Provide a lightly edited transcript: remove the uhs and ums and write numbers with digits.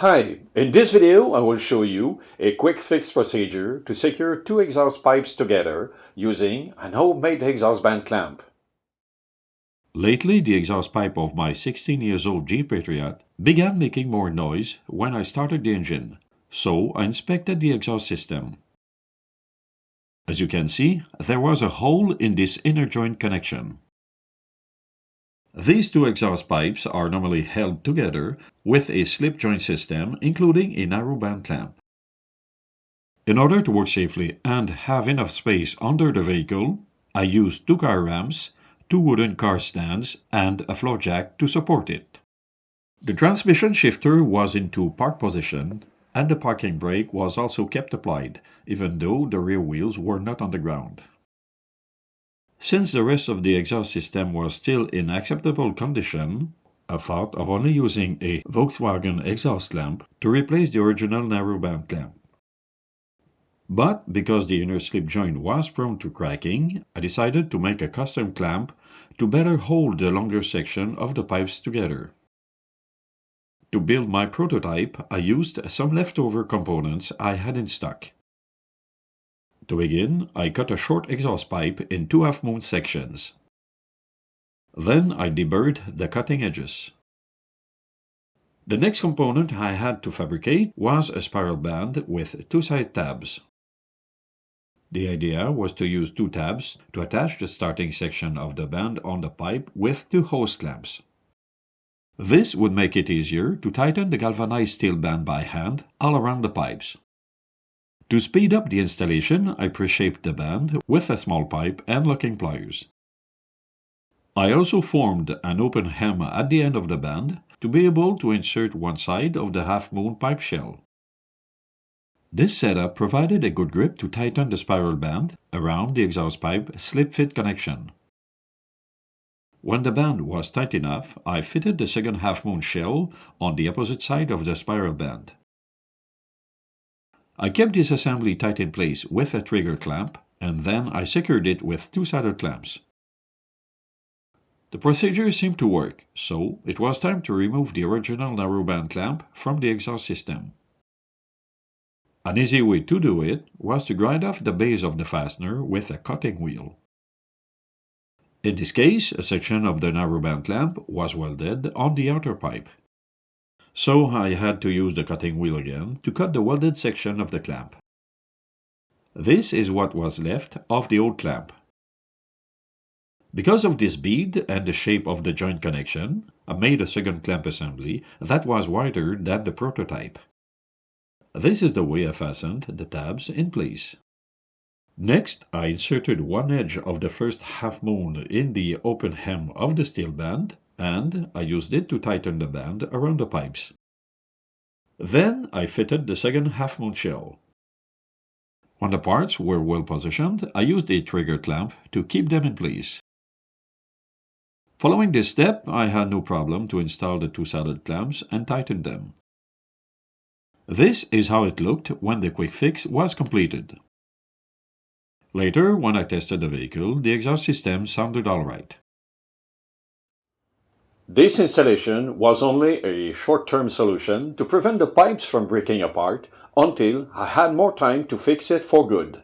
Hi, in this video I will show you a quick fix procedure to secure two exhaust pipes together using an homemade exhaust band clamp. Lately, the exhaust pipe of my 16 years old Jeep Patriot began making more noise when I started the engine, so I inspected the exhaust system. As you can see, there was a hole in this inner joint connection. These two exhaust pipes are normally held together with a slip joint system, including a narrow band clamp. In order to work safely and have enough space under the vehicle, I used two car ramps, two wooden car stands, and a floor jack to support it. The transmission shifter was into park position, and the parking brake was also kept applied, even though the rear wheels were not on the ground. Since the rest of the exhaust system was still in acceptable condition, I thought of only using a Volkswagen exhaust lamp to replace the original narrowband clamp. But because the inner slip joint was prone to cracking, I decided to make a custom clamp to better hold the longer section of the pipes together. To build my prototype, I used some leftover components I had in stock. To begin, I cut a short exhaust pipe in two half-moon sections. Then I deburred the cutting edges. The next component I had to fabricate was a spiral band with two side tabs. The idea was to use two tabs to attach the starting section of the band on the pipe with two hose clamps. This would make it easier to tighten the galvanized steel band by hand all around the pipes. To speed up the installation, I pre-shaped the band with a small pipe and locking pliers. I also formed an open hem at the end of the band to be able to insert one side of the half-moon pipe shell. This setup provided a good grip to tighten the spiral band around the exhaust pipe slip-fit connection. When the band was tight enough, I fitted the second half-moon shell on the opposite side of the spiral band. I kept this assembly tight in place with a trigger clamp, and then I secured it with two-sided clamps. The procedure seemed to work, so it was time to remove the original narrowband clamp from the exhaust system. An easy way to do it was to grind off the base of the fastener with a cutting wheel. In this case, a section of the narrowband clamp was welded on the outer pipe. So I had to use the cutting wheel again to cut the welded section of the clamp. This is what was left of the old clamp. Because of this bead and the shape of the joint connection, I made a second clamp assembly that was wider than the prototype. This is the way I fastened the tabs in place. Next, I inserted one edge of the first half-moon in the open hem of the steel band, and I used it to tighten the band around the pipes. Then I fitted the second half-moon shell. When the parts were well positioned, I used a trigger clamp to keep them in place. Following this step, I had no problem to install the two-sided clamps and tighten them. This is how it looked when the quick fix was completed. Later, when I tested the vehicle, the exhaust system sounded alright. This installation was only a short-term solution to prevent the pipes from breaking apart until I had more time to fix it for good.